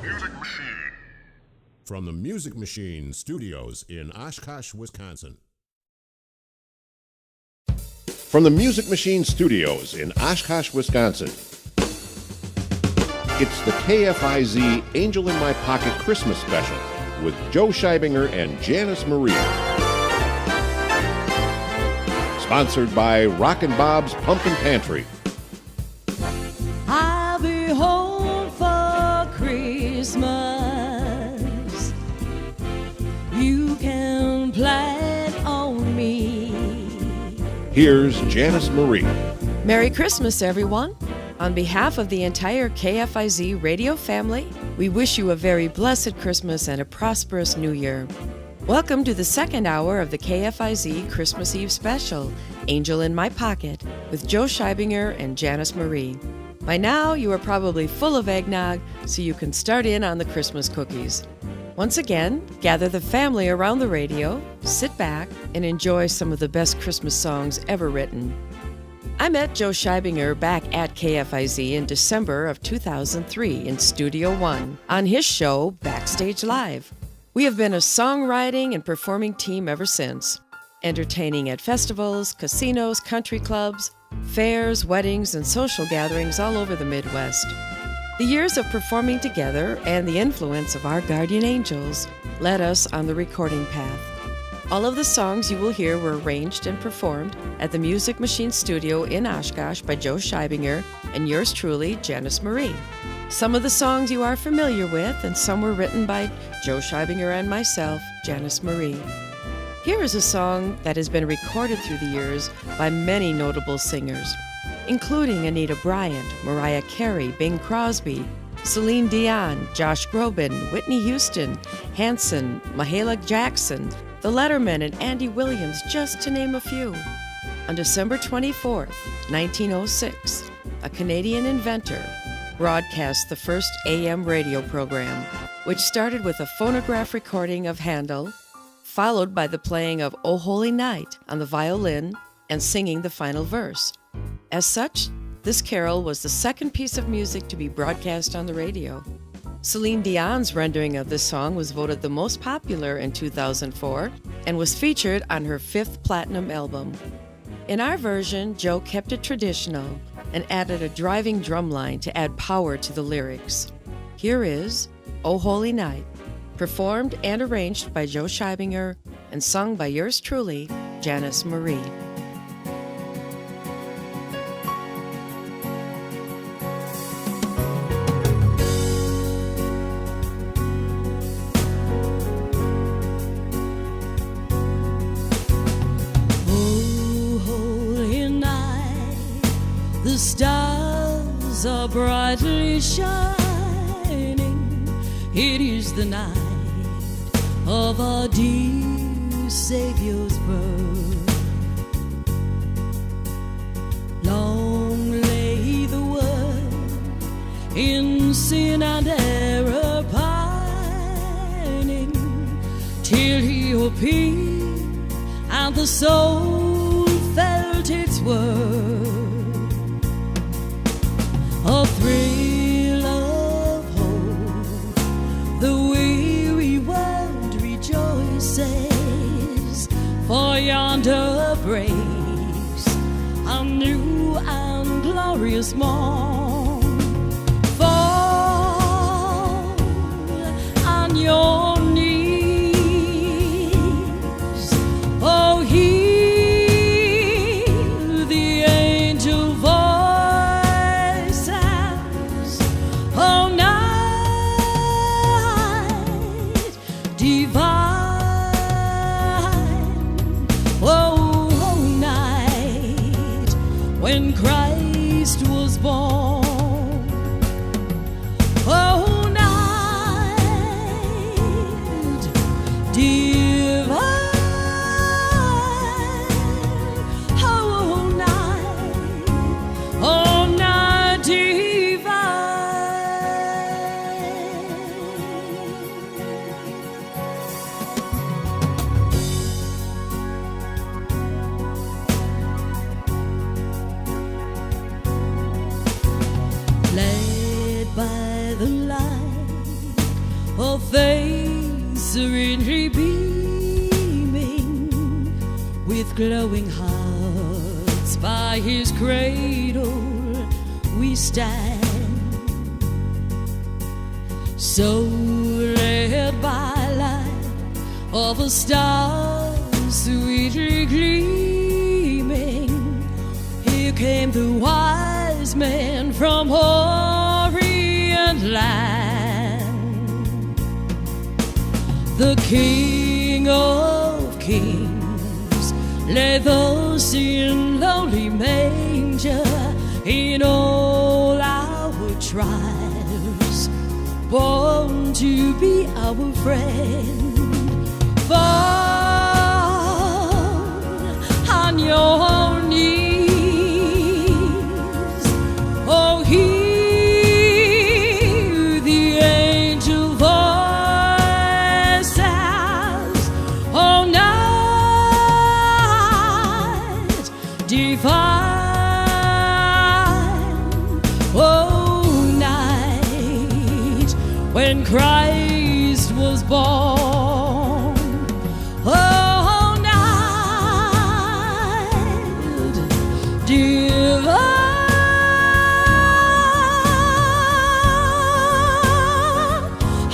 Music Machine. From the Music Machine Studios in Oshkosh, Wisconsin. From the Music Machine Studios in Oshkosh, Wisconsin. It's the KFIZ Angel in My Pocket Christmas Special with Joe Scheibinger and Janice Marie. Sponsored by Rockin' Bob's Pumpkin Pantry. I'll be home for Christmas. You can plan on me. Here's Janice Marie. Merry Christmas, everyone. On behalf of the entire KFIZ radio family, we wish you a very blessed Christmas and a prosperous New Year. Welcome to the second hour of the KFIZ Christmas Eve special, Angel in My Pocket, with Joe Scheibinger and Janice Marie. By now, you are probably full of eggnog, so you can start in on the Christmas cookies. Once again, gather the family around the radio, sit back, and enjoy some of the best Christmas songs ever written. I met Joe Scheibinger back at KFIZ in December of 2003 in Studio One on his show, Backstage Live. We have been a songwriting and performing team ever since, entertaining at festivals, casinos, country clubs, fairs, weddings, and social gatherings all over the Midwest. The years of performing together and the influence of our guardian angels led us on the recording path. All of the songs you will hear were arranged and performed at the Music Machine Studio in Oshkosh by Joe Scheibinger and yours truly, Janice Marie. Some of the songs you are familiar with, and some were written by Joe Scheibinger and myself, Janice Marie. Here is a song that has been recorded through the years by many notable singers, including Anita Bryant, Mariah Carey, Bing Crosby, Celine Dion, Josh Groban, Whitney Houston, Hanson, Mahalia Jackson, The Lettermen, and Andy Williams, just to name a few. On December 24th, 1906, a Canadian inventor broadcast the first AM radio program, which started with a phonograph recording of Handel, followed by the playing of O Holy Night on the violin and singing the final verse. As such, this carol was the second piece of music to be broadcast on the radio. Celine Dion's rendering of this song was voted the most popular in 2004 and was featured on her 5th platinum album. In our version, Joe kept it traditional and added a driving drum line to add power to the lyrics. Here is O Holy Night, performed and arranged by Joe Scheibinger and sung by yours truly, Janice Marie. The stars are brightly shining. It is the night of our dear Savior's birth. Long lay the world in sin and error pining, till he appeared and the soul felt its worth. A thrill of hope, the weary world rejoices, for yonder breaks a new and glorious morn. Fall on your knees, oh hear the angel voice. When Christ was born, oh night divine, oh night divine. Led by the light a face serenely beaming, with glowing hearts by his cradle we stand. So led by light of a star sweetly gleaming, here came the wise men from Orient land. The King of Kings led those in lowly manger, in all our trials, born to be our friend. Fall on your knees, oh, hear the angel voices, oh, night divine. When Christ was born, oh, night divine,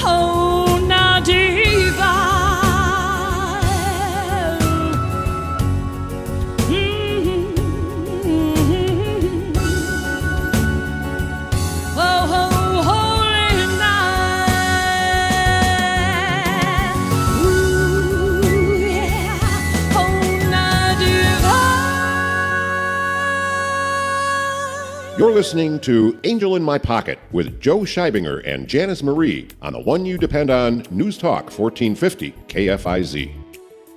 oh, night divine. You're listening to Angel in My Pocket with Joe Scheibinger and Janice Marie on the one you depend on, News Talk 1450 KFIZ.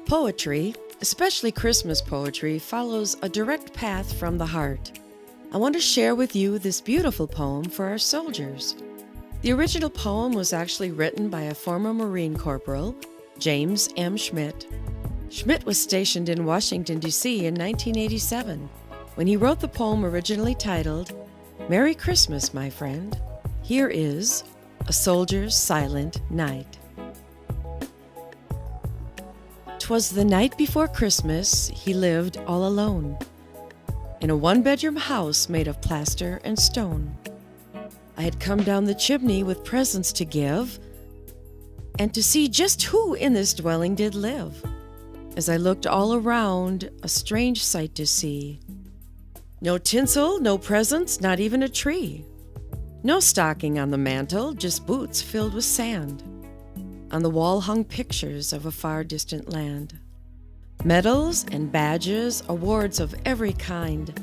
Poetry, especially Christmas poetry, follows a direct path from the heart. I want to share with you this beautiful poem for our soldiers. The original poem was actually written by a former Marine Corporal, James M. Schmidt. Schmidt was stationed in Washington, D.C. in 1987. When he wrote the poem originally titled, "Merry Christmas, My Friend," here is A Soldier's Silent Night. 'Twas the night before Christmas, he lived all alone, in a one-bedroom house made of plaster and stone. I had come down the chimney with presents to give, and to see just who in this dwelling did live. As I looked all around, a strange sight to see. No tinsel, no presents, not even a tree. No stocking on the mantel, just boots filled with sand. On the wall hung pictures of a far distant land. Medals and badges, awards of every kind.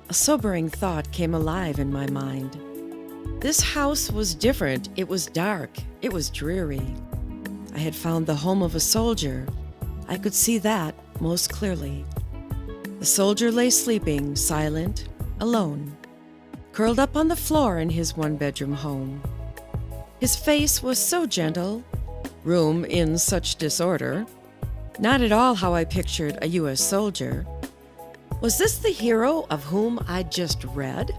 A sobering thought came alive in my mind. This house was different, it was dark, it was dreary. I had found the home of a soldier. I could see that most clearly. The soldier lay sleeping, silent, alone, curled up on the floor in his one-bedroom home. His face was so gentle, room in such disorder, not at all how I pictured a U.S. soldier. Was this the hero of whom I'd just read?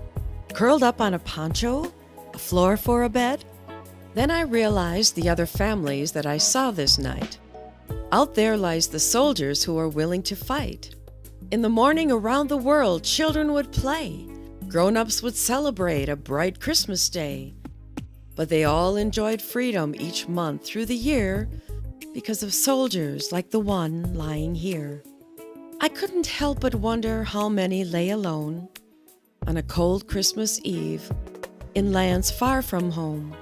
Curled up on a poncho, a floor for a bed? Then I realized the other families that I saw this night. Out there lies the soldiers who are willing to fight. In the morning around the world, children would play. Grown-ups would celebrate a bright Christmas day. But they all enjoyed freedom each month through the year because of soldiers like the one lying here. I couldn't help but wonder how many lay alone on a cold Christmas Eve in lands far from home.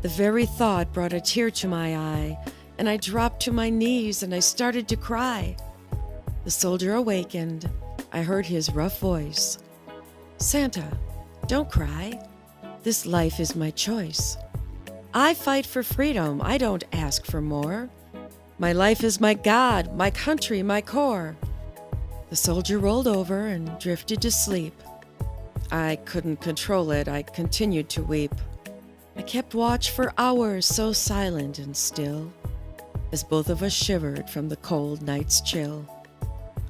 The very thought brought a tear to my eye, and I dropped to my knees and I started to cry. The soldier awakened. I heard his rough voice. "Santa, don't cry. This life is my choice. I fight for freedom. I don't ask for more. My life is my God, my country, my core." The soldier rolled over and drifted to sleep. I couldn't control it. I continued to weep. I kept watch for hours, so silent and still, as both of us shivered from the cold night's chill.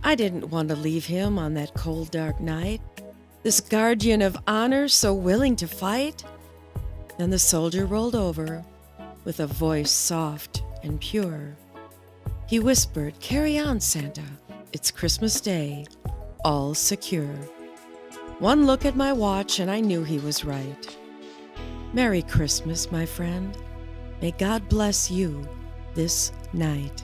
I didn't want to leave him on that cold, dark night, this guardian of honor so willing to fight. Then the soldier rolled over with a voice soft and pure. He whispered, "Carry on, Santa. It's Christmas Day. All secure." One look at my watch and I knew he was right. Merry Christmas, my friend. May God bless you this night.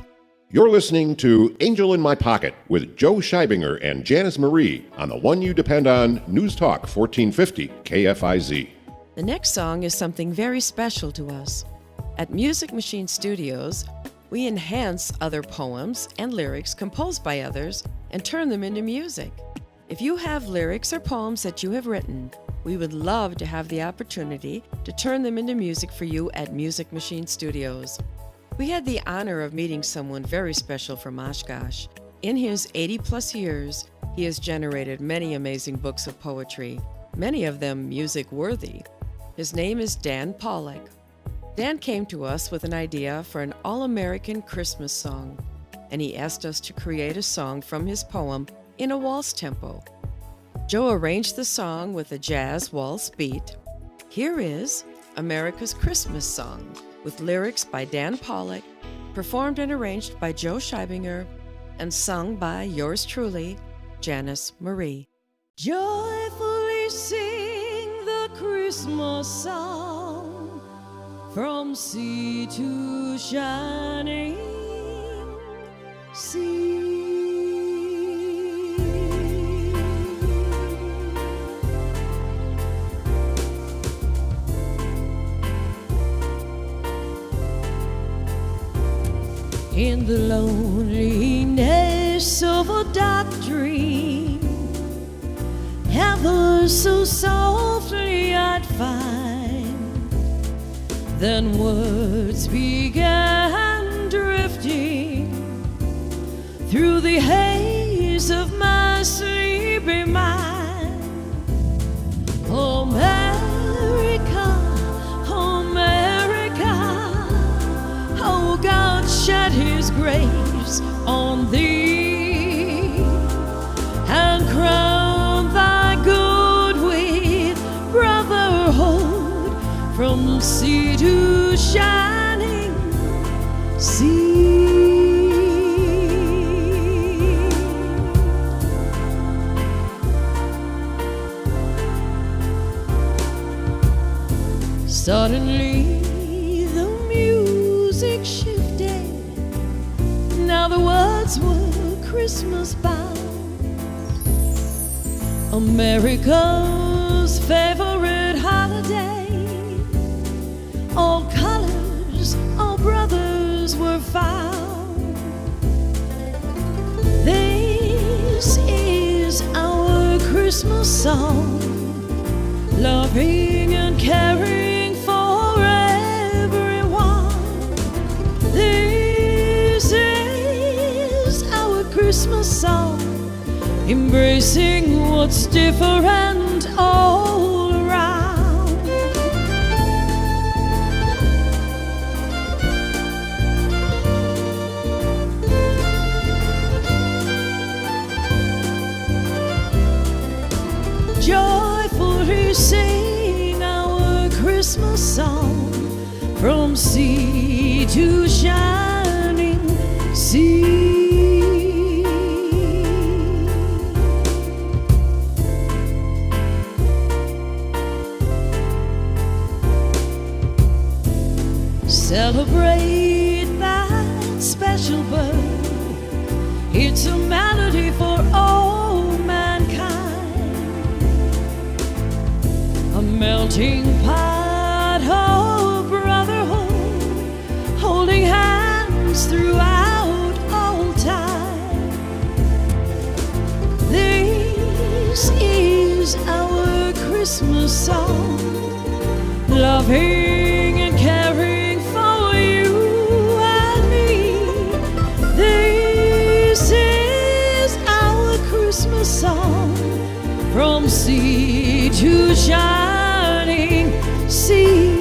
You're listening to Angel in My Pocket with Joe Scheibinger and Janice Marie on the one you depend on, News Talk 1450 KFIZ. The next song is something very special to us. At Music Machine Studios, we enhance other poems and lyrics composed by others and turn them into music. If you have lyrics or poems that you have written, we would love to have the opportunity to turn them into music for you at Music Machine Studios. We had the honor of meeting someone very special from Oshkosh. In his 80-plus years, he has generated many amazing books of poetry, many of them music-worthy. His name is Dan Pollock. Dan came to us with an idea for an all-American Christmas song, and he asked us to create a song from his poem in a waltz tempo. Joe arranged the song with a jazz waltz beat. Here is America's Christmas Song, with lyrics by Dan Pollock, performed and arranged by Joe Scheibinger, and sung by yours truly, Janice Marie. Joyfully sing the Christmas song from sea to shining sea. In the loneliness of a dark dream, ever so softly I'd find. Then words began drifting through the haze of my sleepy mind. America, America, oh God, shed his grace on thee and crown thy good with brotherhood from sea to shining sea. Suddenly the music shifted. Now the words were Christmas bound. America's favorite holiday. All colors, all brothers were found. This is our Christmas song, loving and caring for everyone. This is our Christmas song, embracing what's different all around. Joyfully sing our Christmas song from sea to shining sea. Celebrate that special birth. It's a melody for all mankind, a melting pot of brotherhood, holding hands throughout all time. This is our Christmas song, loving and caring for you and me. This is our Christmas song from sea to shining sea.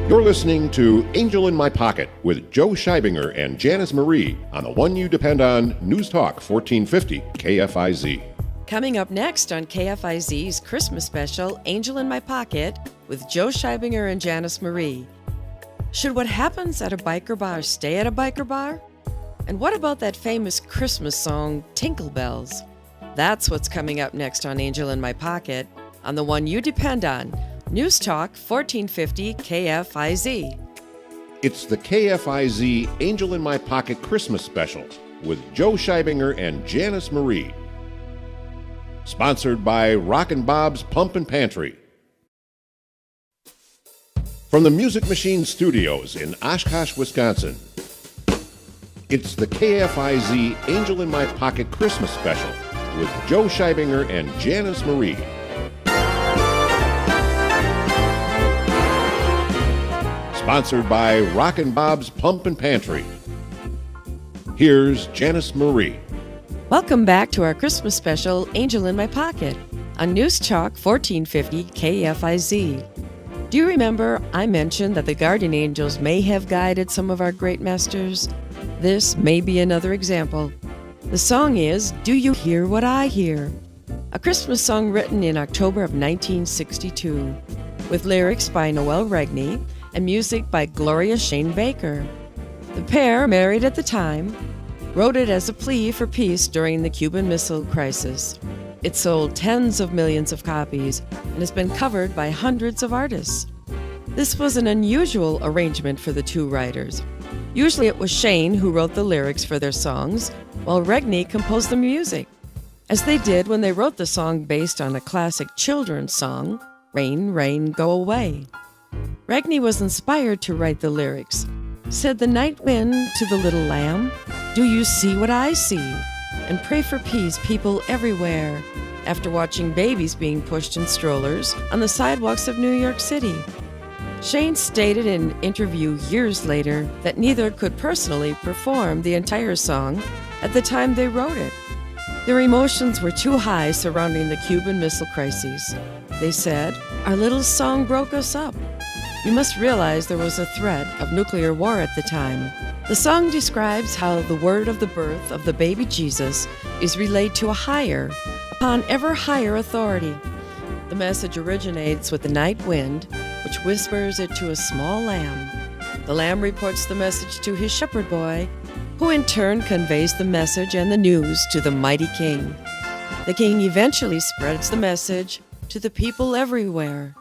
You're listening to Angel in My Pocket with Joe Scheibinger and Janice Marie on the one you depend on, News Talk 1450 KFIZ. Coming up next on KFIZ's Christmas special, Angel in My Pocket, with Joe Scheibinger and Janice Marie. Should what happens at a biker bar stay at a biker bar? And what about that famous Christmas song, Tinkle Bells? That's what's coming up next on Angel in My Pocket, on the one you depend on, News Talk 1450 KFIZ. It's the KFIZ Angel in My Pocket Christmas special with Joe Scheibinger and Janice Marie. Sponsored by Rockin' Bob's Pumpin' Pantry. From the Music Machine Studios in Oshkosh, Wisconsin, it's the KFIZ Angel in My Pocket Christmas special with Joe Scheibinger and Janice Marie. Sponsored by Rockin' Bob's Pumpin' Pantry. Here's Janice Marie. Welcome back to our Christmas special, Angel in My Pocket, on News Talk 1450 KFIZ. Do you remember I mentioned that the guardian angels may have guided some of our great masters? This may be another example. The song is Do You Hear What I Hear? A Christmas song written in October of 1962, with lyrics by Noel Regney and music by Gloria Shane Baker. The pair, married at the time, wrote it as a plea for peace during the Cuban Missile Crisis. It sold tens of millions of copies and has been covered by hundreds of artists. This was an unusual arrangement for the two writers. Usually it was Shane who wrote the lyrics for their songs, while Regney composed the music, as they did when they wrote the song based on a classic children's song, Rain, Rain, Go Away. Regney was inspired to write the lyrics. Said the night wind to the little lamb, do you see what I see? And pray for peace, people everywhere, after watching babies being pushed in strollers on the sidewalks of New York City. Shane stated in an interview years later that neither could personally perform the entire song at the time they wrote it. Their emotions were too high surrounding the Cuban Missile Crisis. They said, our little song broke us up. You must realize there was a threat of nuclear war at the time. The song describes how the word of the birth of the baby Jesus is relayed to a higher, upon ever higher authority. The message originates with the night wind, which whispers it to a small lamb. The lamb reports the message to his shepherd boy, who in turn conveys the message and the news to the mighty king. The king eventually spreads the message to the people everywhere.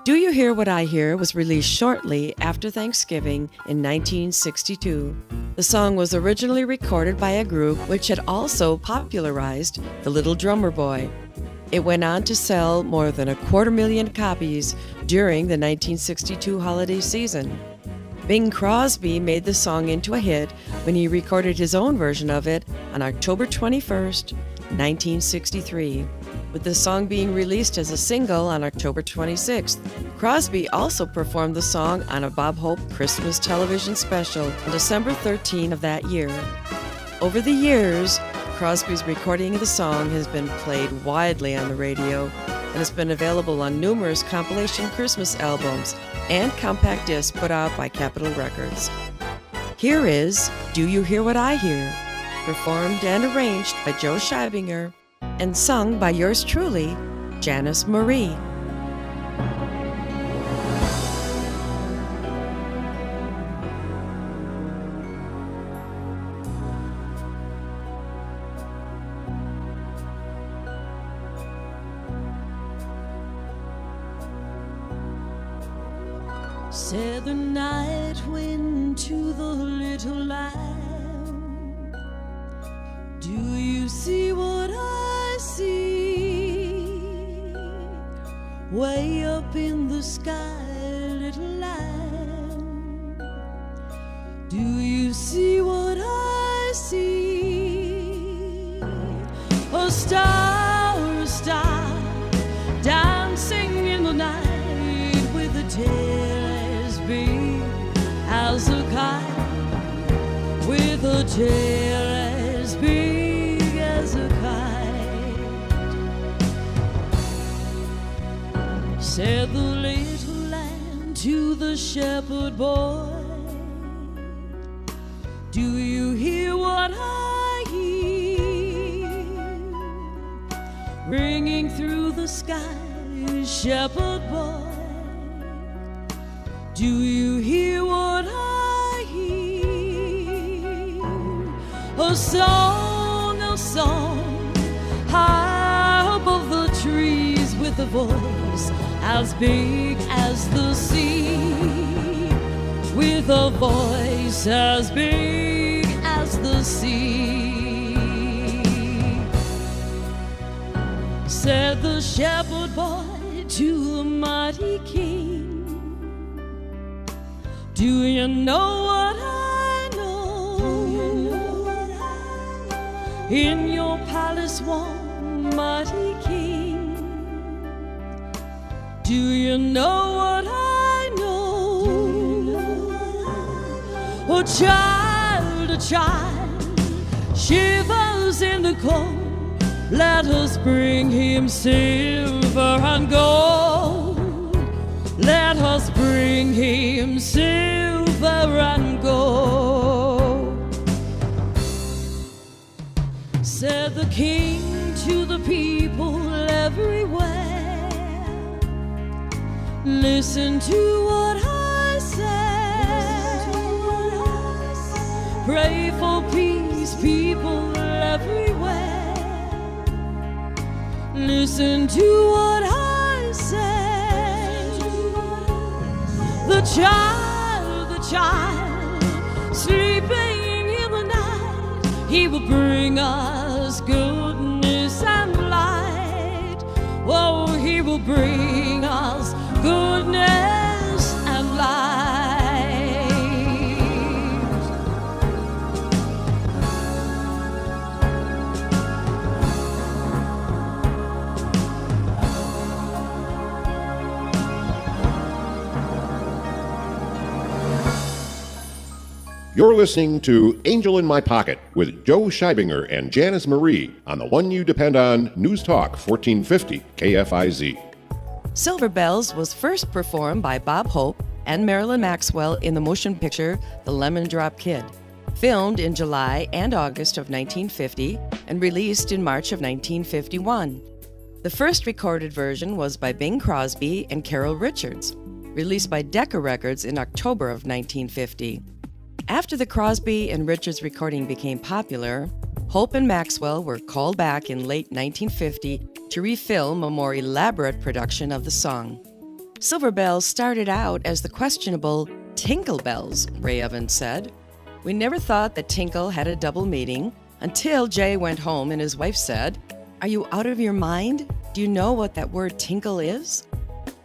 Do You Hear What I Hear was released shortly after Thanksgiving in 1962. The song was originally recorded by a group which had also popularized The Little Drummer Boy. It went on to sell more than 250,000 copies during the 1962 holiday season. Bing Crosby made the song into a hit when he recorded his own version of it on October 21st, 1963. With the song being released as a single on October 26th. Crosby also performed the song on a Bob Hope Christmas television special on December 13 of that year. Over the years, Crosby's recording of the song has been played widely on the radio and has been available on numerous compilation Christmas albums and compact discs put out by Capitol Records. Here is Do You Hear What I Hear, performed and arranged by Joe Scheibinger, and sung by yours truly, Janice Marie. Said the night wind to the little lamb, do you see what I see? Way up in the sky, little lamb, do you see what I see? A star, dancing in the night with a tail as big as a kite, with a tail as big as a kite. Said the little lamb to the shepherd boy. Do you hear what I hear? Ringing through the sky, shepherd boy. Do you hear what I hear? A song, high above the trees, with a voice as big as the sea, with a voice as big as the sea. Said the shepherd boy to the mighty king, do you know what I know? In your palace warm, mighty king, do you know what I know? A child shivers in the cold. Let us bring him silver and gold. Let us bring him silver and gold. Said the king to the people everywhere, listen to what I say. Pray for peace, people everywhere. Listen to what I say. The child, sleeping in the night, he will bring us goodness and light. Oh, he will bring us goodness and light. You're listening to Angel in My Pocket with Joe Scheibinger and Janice Marie on the one you depend on, News Talk 1450 KFIZ. Silver Bells was first performed by Bob Hope and Marilyn Maxwell in the motion picture The Lemon Drop Kid, filmed in July and August of 1950 and released in March of 1951. The first recorded version was by Bing Crosby and Carol Richards, released by Decca Records in October of 1950. After the Crosby and Richards recording became popular, Hope and Maxwell were called back in late 1950 to refilm a more elaborate production of the song. Silver Bells started out as the questionable Tinkle Bells, Ray Evans said. We never thought that tinkle had a double meaning until Jay went home and his wife said, "Are you out of your mind? Do you know what that word tinkle is?"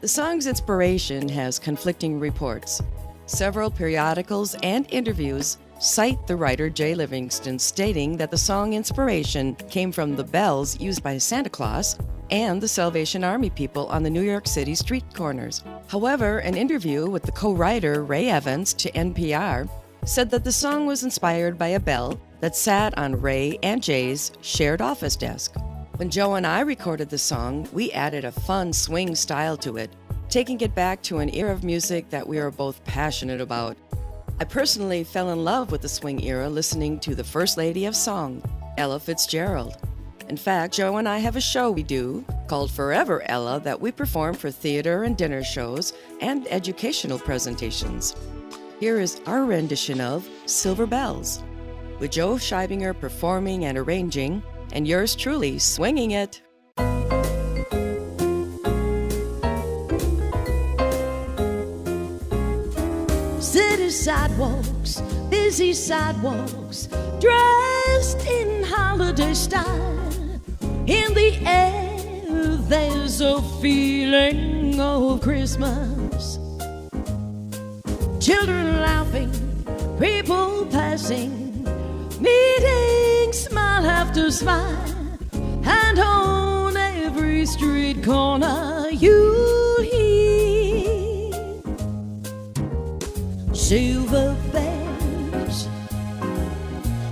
The song's inspiration has conflicting reports. Several periodicals and interviews cite the writer Jay Livingston stating that the song inspiration came from the bells used by Santa Claus and the Salvation Army people on the New York City street corners. However, an interview with the co-writer Ray Evans to NPR said that the song was inspired by a bell that sat on Ray and Jay's shared office desk. When Joe and I recorded the song, we added a fun swing style to it, taking it back to an era of music that we are both passionate about. I personally fell in love with the swing era listening to the First Lady of Song, Ella Fitzgerald. In fact, Joe and I have a show we do called Forever Ella that we perform for theater and dinner shows and educational presentations. Here is our rendition of Silver Bells, with Joe Scheibinger performing and arranging, and yours truly swinging it. City sidewalks, busy sidewalks, dressed in holiday style. In the air, there's a feeling of Christmas. Children laughing, people passing, meeting smile after smile, and on every street corner you hear silver bells,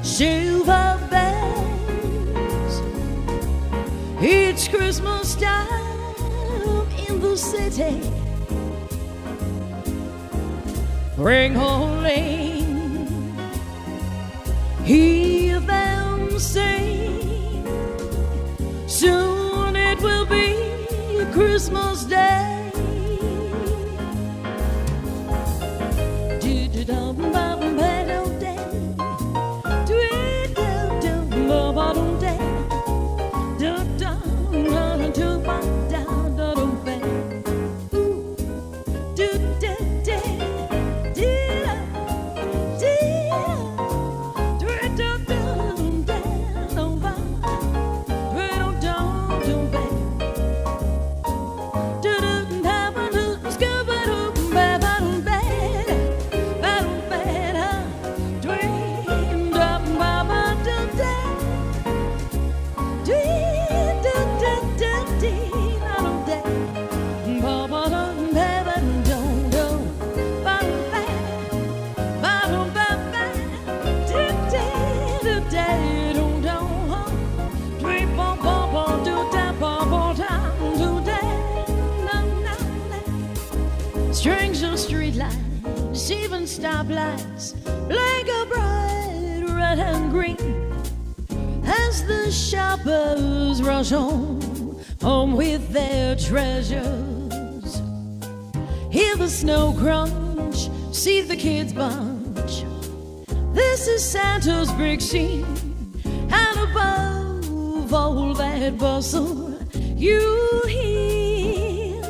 silver bells. It's Christmas time in the city. ring-a-ling. Hear them sing. Soon it will be Christmas Day. Strings of street lights, even stoplights, blink a bright red and green as the shoppers rush home with their treasures. Hear the snow crunch, see the kids bunch. This is Santa's big scene, and above all that bustle, you hear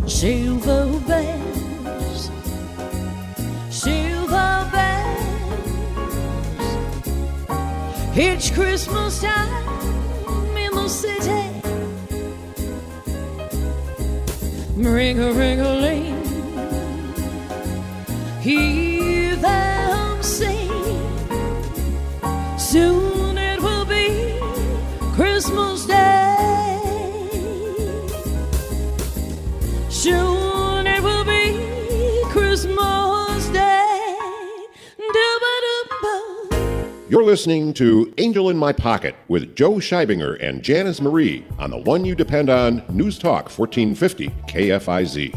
silver bells, silver bells. It's Christmas time in the city. Ring-a-ring-a-ling. Hear them sing. Soon it will be Christmas Day. Soon it will be Christmas Day. Do-ba-do-ba. You're listening to Angel in My Pocket with Joe Scheibinger and Janice Marie on the one you depend on, News Talk 1450 KFIZ.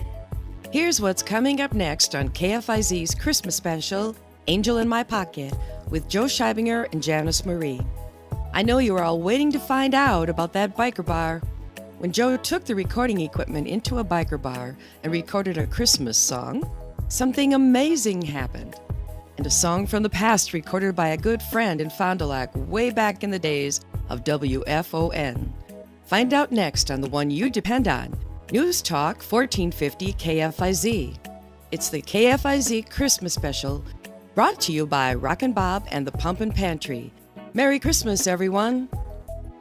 Here's what's coming up next on KFIZ's Christmas special, Angel in My Pocket, with Joe Scheibinger and Janice Marie. I know you are all waiting to find out about that biker bar. When Joe took the recording equipment into a biker bar and recorded a Christmas song, something amazing happened. And a song from the past recorded by a good friend in Fond du Lac way back in the days of WFON. Find out next on the one you depend on, News Talk 1450 KFIZ. It's the KFIZ Christmas special, brought to you by Rockin' Bob and the Pumpin' Pantry. Merry Christmas, everyone.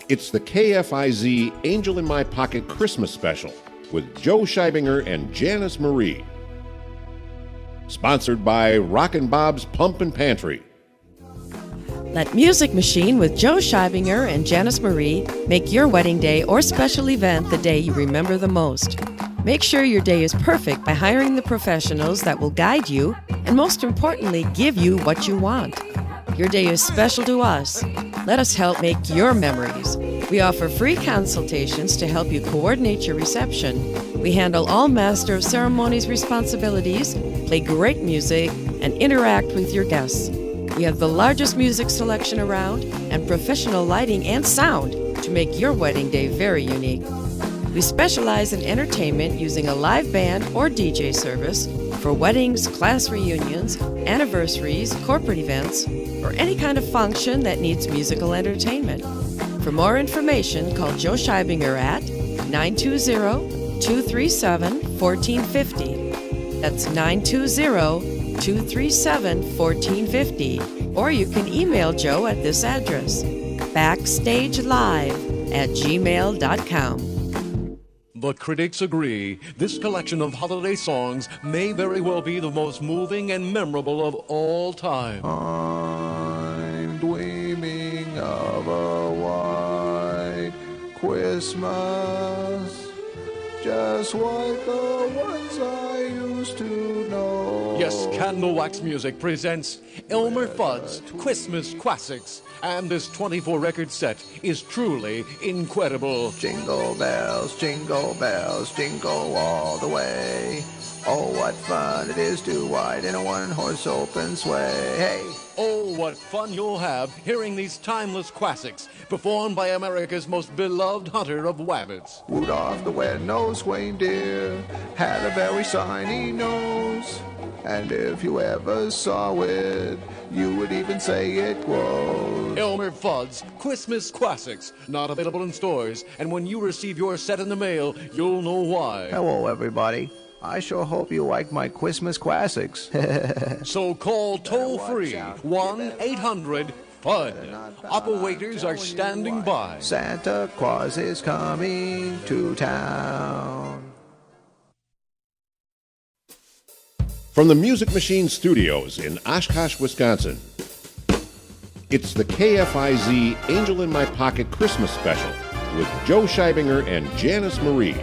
It's the KFIZ Angel in My Pocket Christmas special with Joe Scheibinger and Janice Marie. Sponsored by Rockin' Bob's Pumpin' Pantry. Let Music Machine with Joe Scheibinger and Janice Marie make your wedding day or special event the day you remember the most. Make sure your day is perfect by hiring the professionals that will guide you and, most importantly, give you what you want. Your day is special to us. Let us help make your memories. We offer free consultations to help you coordinate your reception. We handle all Master of Ceremonies responsibilities, play great music, and interact with your guests. We have the largest music selection around and professional lighting and sound to make your wedding day very unique. We specialize in entertainment using a live band or DJ service for weddings, class reunions, anniversaries, corporate events, or any kind of function that needs musical entertainment. For more information, call Joe Scheibinger at 920-237-1450. That's 920-237-1450. Or you can email Joe at this address, backstagelive@gmail.com. The critics agree this collection of holiday songs may very well be the most moving and memorable of all time. I'm dreaming of a white Christmas, just like the ones I used to know. Yes, Candle Wax Music presents Elmer Fudd's Christmas Classics, and this 24 record set is truly incredible. Jingle bells, jingle all the way. Oh, what fun it is to ride in a one-horse open sleigh. Hey! Oh, what fun you'll have hearing these timeless classics performed by America's most beloved hunter of wabbits. Rudolph the red-nosed reindeer had a very shiny nose. And if you ever saw it, you would even say it glows. Elmer Fudd's Christmas Classics, not available in stores, and when you receive your set in the mail, you'll know why. Hello, everybody. I sure hope you like my Christmas classics. So call toll-free 1-800-FUD. Operators are standing by. Santa Claus is coming to town. From the Music Machine Studios in Oshkosh, Wisconsin, it's the KFIZ Angel in My Pocket Christmas Special with Joe Scheibinger and Janice Marie.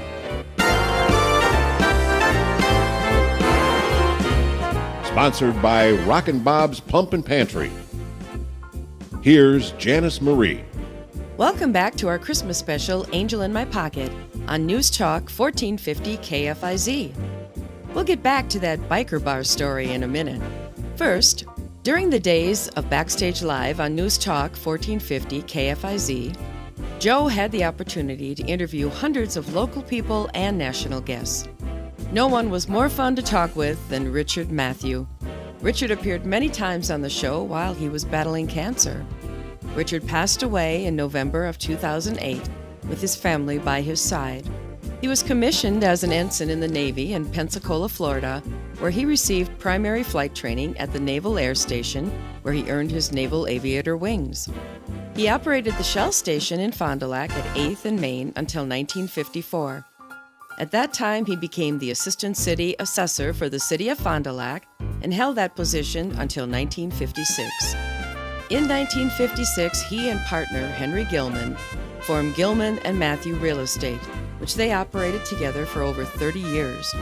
Sponsored by Rockin' Bob's Pumpin' Pantry. Here's Janice Marie. Welcome back to our Christmas special, Angel in My Pocket, on News Talk 1450 KFIZ. We'll get back to that biker bar story in a minute. First, during the days of Backstage Live on News Talk 1450 KFIZ, Joe had the opportunity to interview hundreds of local people and national guests. No one was more fun to talk with than Richard Matthew. Richard appeared many times on the show while he was battling cancer. Richard passed away in November of 2008 with his family by his side. He was commissioned as an ensign in the Navy in Pensacola, Florida, where he received primary flight training at the Naval Air Station, where he earned his Naval Aviator wings. He operated the Shell Station in Fond du Lac at 8th and Main until 1954. At that time, he became the Assistant City Assessor for the City of Fond du Lac and held that position until 1956. In 1956, he and partner Henry Gilman formed Gilman and Matthew Real Estate, which they operated together for over 30 years.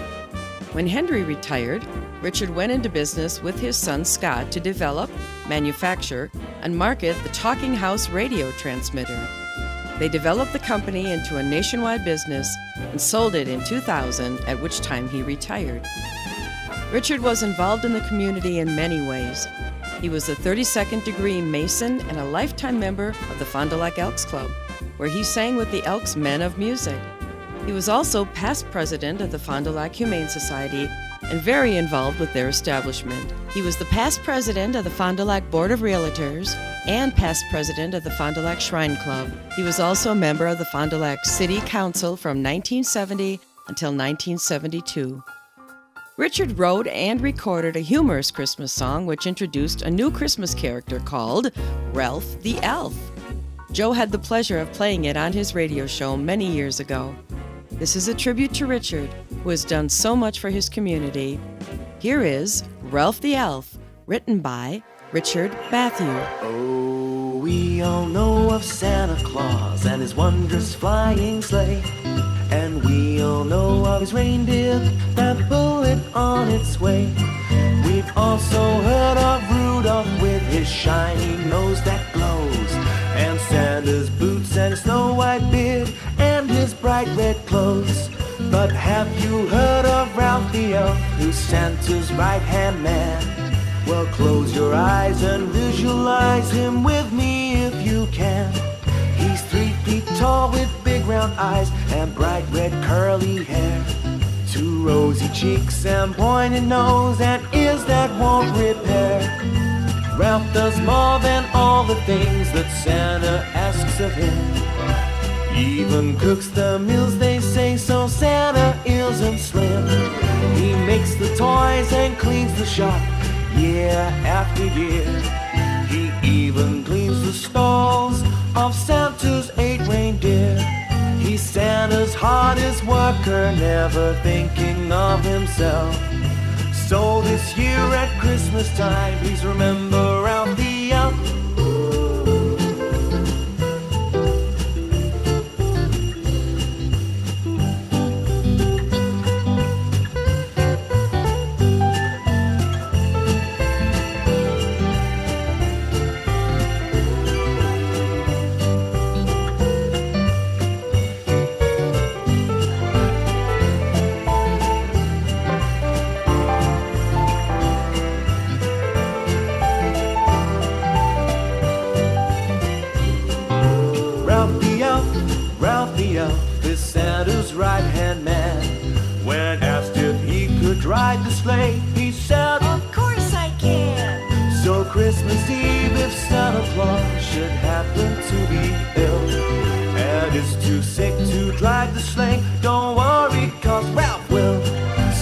When Henry retired, Richard went into business with his son Scott to develop, manufacture, and market the Talking House radio transmitter. They developed the company into a nationwide business and sold it in 2000, at which time he retired. Richard was involved in the community in many ways. He was a 32nd degree Mason and a lifetime member of the Fond du Lac Elks Club, where he sang with the Elks Men of Music. He was also past president of the Fond du Lac Humane Society and very involved with their establishment. He was the past president of the Fond du Lac Board of Realtors and past president of the Fond du Lac Shrine Club. He was also a member of the Fond du Lac City Council from 1970 until 1972. Richard wrote and recorded a humorous Christmas song which introduced a new Christmas character called Ralph the Elf. Joe had the pleasure of playing it on his radio show many years ago. This is a tribute to Richard, who has done so much for his community. Here is Ralph the Elf, written by Richard Matthew. Oh, we all know of Santa Claus and his wondrous flying sleigh. And we all know of his reindeer that bullet on its way. We've also heard of Rudolph with his shiny nose that glows, and Santa's boots and his snow white beard and his bright red clothes. But have you heard of Ralph the Elf, who's Santa's right-hand man? Well, close your eyes and visualize him with me if you can. He's 3 feet tall with big round eyes and bright red curly hair, 2 rosy cheeks and pointed nose and ears that won't repair. Ralph does more than all the things that Santa asks of him. He even cooks the meals they say so Santa isn't slim. He makes the toys and cleans the shop year after year. He even cleans the stalls of Santa's 8 reindeer. He's Santa's hardest worker, never thinking of himself. So this year at Christmas time, please remember Ralph the Elf. Christmas Eve if Santa Claus should happen to be ill and is too sick to drive the sleigh, don't worry, 'cause Ralph will.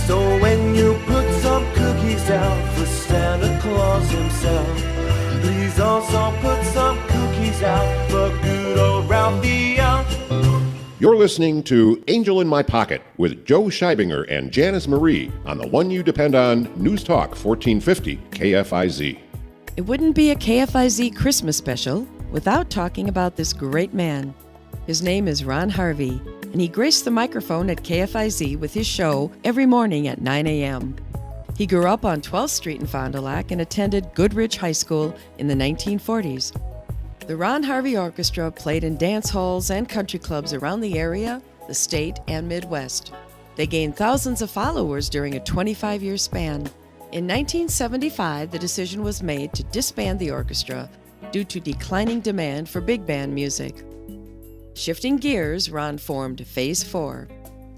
So when you put some cookies out for Santa Claus himself, please also put some cookies out for good old Ralph the Elf. You're listening to Angel in My Pocket with Joe Scheibinger and Janice Marie on the one you depend on, News Talk 1450 KFIZ. It wouldn't be a KFIZ Christmas special without talking about this great man. His name is Ron Harvey, and he graced the microphone at KFIZ with his show every morning at 9 a.m. He grew up on 12th Street in Fond du Lac and attended Goodrich High School in the 1940s. The Ron Harvey Orchestra played in dance halls and country clubs around the area, the state, and Midwest. They gained thousands of followers during a 25-year span. In 1975, the decision was made to disband the orchestra due to declining demand for big band music. Shifting gears, Ron formed Phase 4,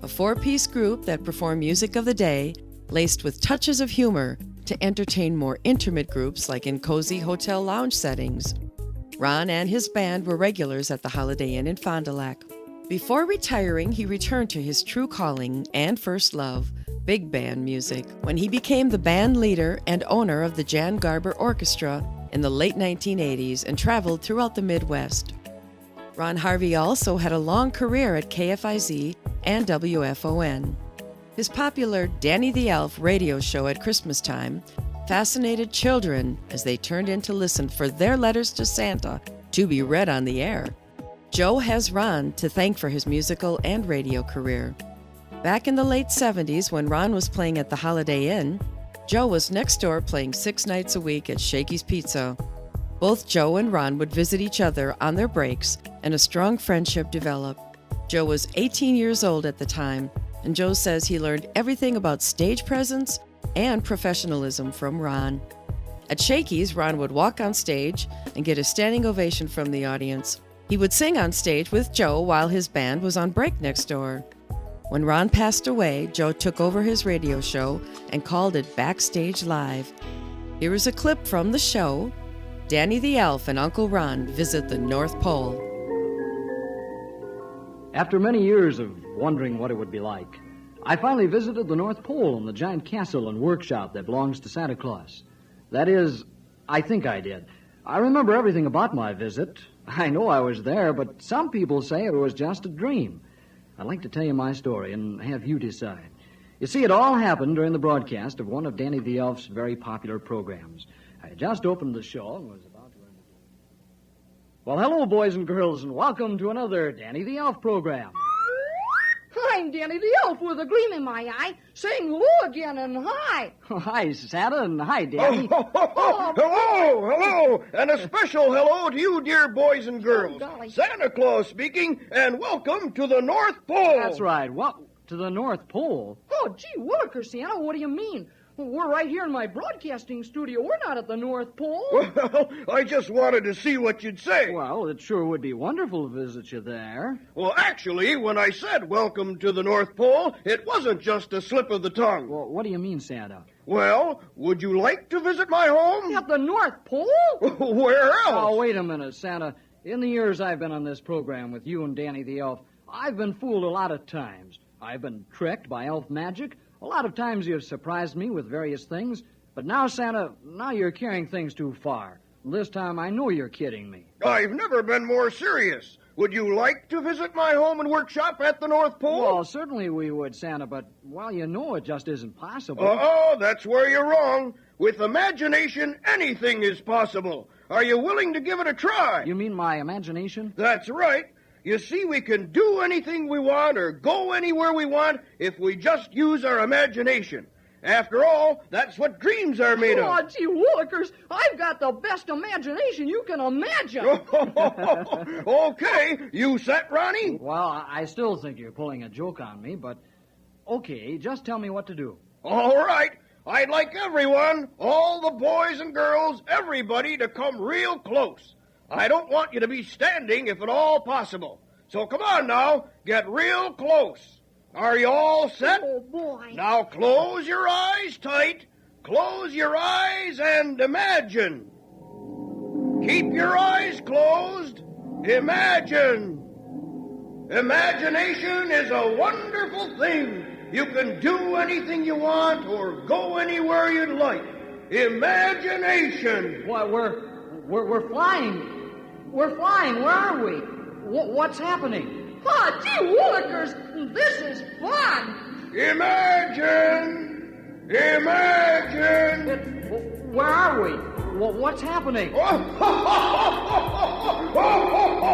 a four-piece group that performed music of the day, laced with touches of humor to entertain more intimate groups like in cozy hotel lounge settings. Ron and his band were regulars at the Holiday Inn in Fond du Lac. Before retiring, he returned to his true calling and first love, big band music, when he became the band leader and owner of the Jan Garber Orchestra in the late 1980s and traveled throughout the Midwest. Ron Harvey also had a long career at KFIZ and WFON. His popular Danny the Elf radio show at Christmas time fascinated children as they turned in to listen for their letters to Santa to be read on the air. Joe has Ron to thank for his musical and radio career. Back in the late 70s, when Ron was playing at the Holiday Inn, Joe was next door playing 6 nights a week at Shakey's Pizza. Both Joe and Ron would visit each other on their breaks, and a strong friendship developed. Joe was 18 years old at the time, and Joe says he learned everything about stage presence and professionalism from Ron. At Shakey's, Ron would walk on stage and get a standing ovation from the audience. He would sing on stage with Joe while his band was on break next door. When Ron passed away, Joe took over his radio show and called it Backstage Live. Here is a clip from the show. Danny the Elf and Uncle Ron visit the North Pole. After many years of wondering what it would be like, I finally visited the North Pole and the giant castle and workshop that belongs to Santa Claus. That is, I think I did. I remember everything about my visit. I know I was there, but some people say it was just a dream. I'd like to tell you my story and have you decide. You see, it all happened during the broadcast of one of Danny the Elf's very popular programs. I had just opened the show and was about to end it. Well, hello, boys and girls, and welcome to another Danny the Elf program. I'm Danny the Elf with a gleam in my eye, saying hello again and hi. Hi, Santa, and hi, Danny. Hello, and a special hello to you, dear boys and girls. golly. Santa Claus speaking, and welcome to the North Pole. That's right. What? To the North Pole? Oh, gee willikers, Santa, what do you mean? Well, we're right here in my broadcasting studio. We're not at the North Pole. Well, I just wanted to see what you'd say. Well, it sure would be wonderful to visit you there. Well, actually, when I said welcome to the North Pole, it wasn't just a slip of the tongue. Well, what do you mean, Santa? Well, would you like to visit my home? At the North Pole? Where else? Oh, wait a minute, Santa. In the years I've been on this program with you and Danny the Elf, I've been fooled a lot of times. I've been tricked by elf magic. A lot of times you've surprised me with various things. But now, Santa, now you're carrying things too far. This time I know you're kidding me. I've never been more serious. Would you like to visit my home and workshop at the North Pole? Well, certainly we would, Santa, but, well, you know it just isn't possible. Oh, that's where you're wrong. With imagination, anything is possible. Are you willing to give it a try? You mean my imagination? That's right. You see, we can do anything we want or go anywhere we want if we just use our imagination. After all, that's what dreams are made of. Oh, gee willikers, I've got the best imagination you can imagine. Okay, you set, Ronnie? Well, I still think you're pulling a joke on me, but okay, just tell me what to do. All right. I'd like everyone, all the boys and girls, everybody to come real close. I don't want you to be standing if at all possible. So come on now, get real close. Are you all set? Oh, boy. Now close your eyes tight. Close your eyes and imagine. Keep your eyes closed. Imagine. Imagination is a wonderful thing. You can do anything you want or go anywhere you'd like. Imagination. Why, we're flying. We're flying. Where are we? What's happening? Oh, gee willikers, this is fun. Imagine. Imagine. Where are we? What's happening?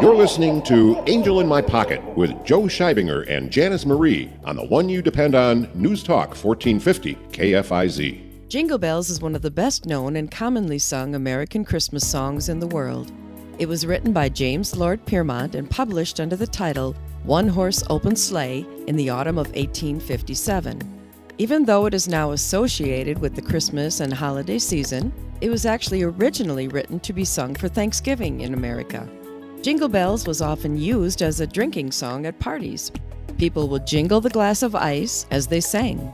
You're listening to Angel in My Pocket with Joe Scheibinger and Janice Marie on the one you depend on, News Talk 1450 KFIZ. Jingle Bells is one of the best known and commonly sung American Christmas songs in the world. It was written by James Lord Piermont and published under the title One Horse Open Sleigh in the autumn of 1857. Even though it is now associated with the Christmas and holiday season, it was actually originally written to be sung for Thanksgiving in America. Jingle Bells was often used as a drinking song at parties. People would jingle the glass of ice as they sang.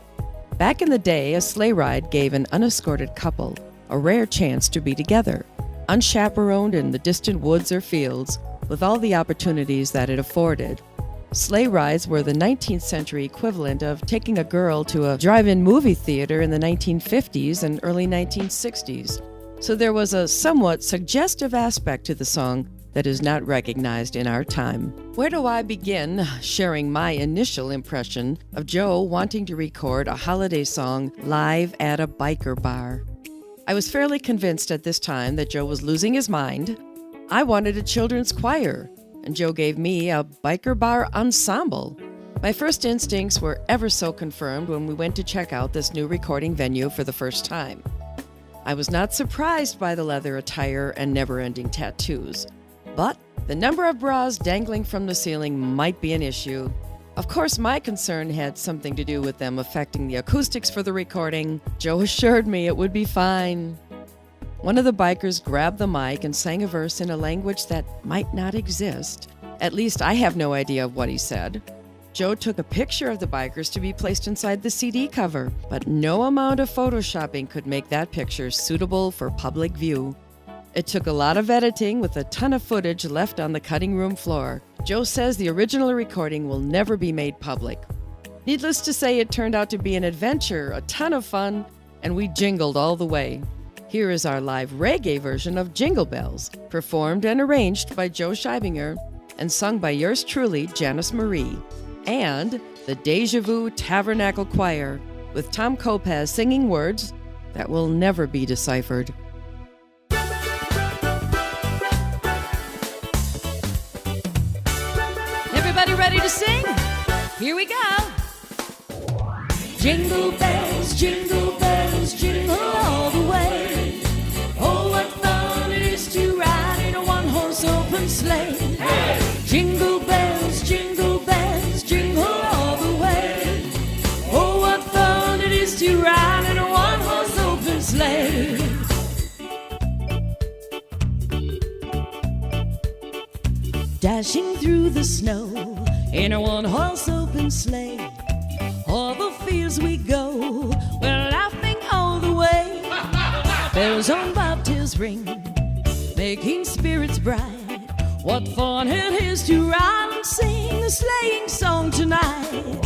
Back in the day, a sleigh ride gave an unescorted couple a rare chance to be together, unchaperoned in the distant woods or fields, with all the opportunities that it afforded. Sleigh rides were the 19th century equivalent of taking a girl to a drive-in movie theater in the 1950s and early 1960s. So there was a somewhat suggestive aspect to the song that is not recognized in our time. Where do I begin sharing my initial impression of Joe wanting to record a holiday song live at a biker bar? I was fairly convinced at this time that Joe was losing his mind. I wanted a children's choir, and Joe gave me a biker bar ensemble. My first instincts were ever so confirmed when we went to check out this new recording venue for the first time. I was not surprised by the leather attire and never-ending tattoos, but the number of bras dangling from the ceiling might be an issue. Of course, my concern had something to do with them affecting the acoustics for the recording. Joe assured me it would be fine. One of the bikers grabbed the mic and sang a verse in a language that might not exist. At least I have no idea of what he said. Joe took a picture of the bikers to be placed inside the CD cover, but no amount of photoshopping could make that picture suitable for public view. It took a lot of editing with a ton of footage left on the cutting room floor. Joe says the original recording will never be made public. Needless to say, it turned out to be an adventure, a ton of fun, and we jingled all the way. Here is our live reggae version of Jingle Bells, performed and arranged by Joe Scheibinger and sung by yours truly, Janice Marie, and the Deja Vu Tabernacle Choir, with Tom Kopaz singing words that will never be deciphered. Everybody ready to sing? Here we go. Jingle bells, jingle all the way. Oh, what fun it is to ride in a one-horse open sleigh. Hey! Jingle bells, jingle all the way. Oh, what fun it is to ride in a one-horse open sleigh. Dashing through the snow in a one-horse open sleigh. All the fields we go, we're laughing all the way. Bells on bobtails ring, making spirits bright. What fun it is to ride and sing the sleighing song tonight.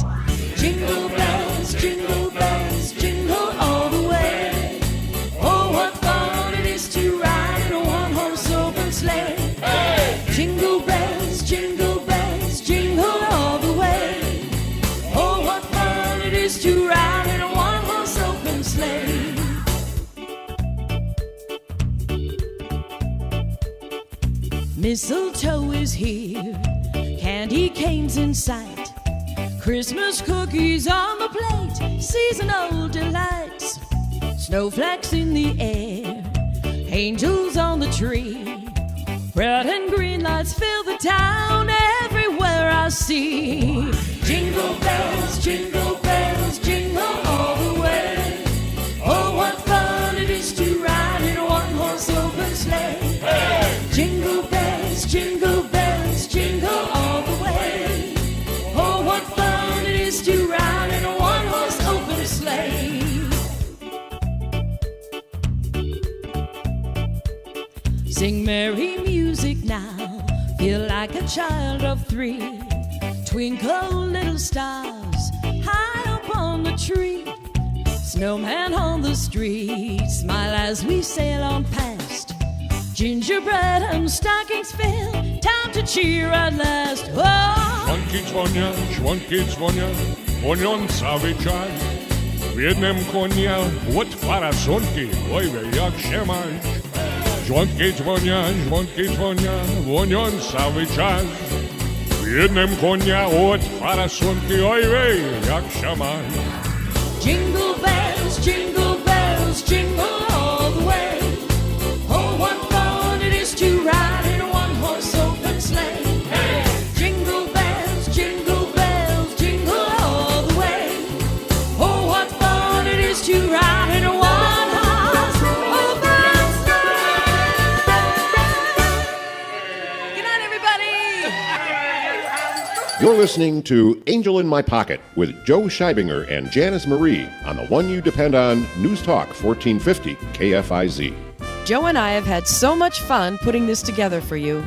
Jingle bells, jingle all the way. Oh, what fun it is to ride in a one-horse open sleigh. Hey! Jingle bells, jingle all the way. Oh, what fun it is to ride in a one-horse open sleigh. Mistletoe is here, candy canes in sight, Christmas cookies on the plate, seasonal delights, snowflakes in the air, angels on the tree. Red and green lights fill the town everywhere I see. Jingle bells, jingle all the way. Oh, what fun it is to ride in a one-horse open sleigh. Hey! Jingle bells, jingle all the way. Oh, what fun it is to ride in a one-horse open sleigh. Sing merry music now, feel like a child of 3. Twinkle little stars high up on the tree. Snowman on the street, smile as we sail on past. Gingerbread and stockings fill, time to cheer at last. Oh! Dzwonki dzwonia, dzwonią cały czas. W jednym konia od parasolki, oj wie jak się masz. Dzwonki dzwonia, dzwonią cały czas. W jednym konia od parasolki, oj wie jak się masz. Jingle bells, jingle all the way. Oh, what fun it is to ride in a one-horse open sleigh. Hey! Jingle bells, jingle all the way. Oh, what fun it is to ride in a one-horse open sleigh. Good night, everybody. You're listening to Angel in My Pocket with Joe Scheibinger and Janice Marie on the one you depend on, News Talk 1450 KFIZ. Joe and I have had so much fun putting this together for you.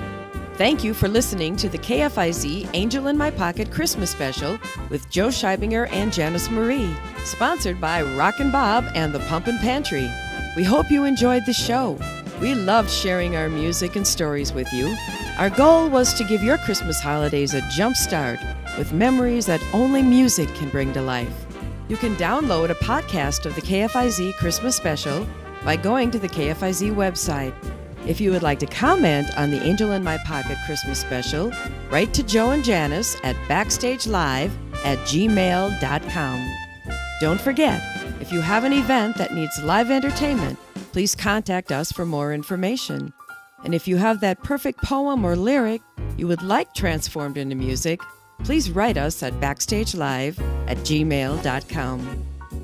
Thank you for listening to the KFIZ Angel in My Pocket Christmas Special with Joe Scheibinger and Janice Marie, sponsored by Rockin' Bob and the Pumpin' Pantry. We hope you enjoyed the show. We loved sharing our music and stories with you. Our goal was to give your Christmas holidays a jump start with memories that only music can bring to life. You can download a podcast of the KFIZ Christmas Special by going to the KFIZ website. If you would like to comment on the Angel in My Pocket Christmas Special, write to Joe and Janice at backstagelive@gmail.com. Don't forget, if you have an event that needs live entertainment, please contact us for more information. And if you have that perfect poem or lyric you would like transformed into music, please write us at backstagelive@gmail.com.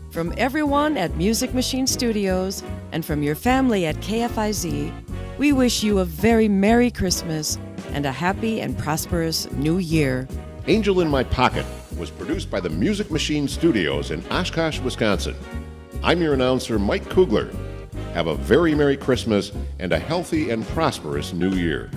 From everyone at Music Machine Studios and from your family at KFIZ, we wish you a very Merry Christmas and a happy and prosperous New Year. Angel in My Pocket was produced by the Music Machine Studios in Oshkosh, Wisconsin. I'm your announcer, Mike Kugler. Have a very Merry Christmas and a healthy and prosperous New Year.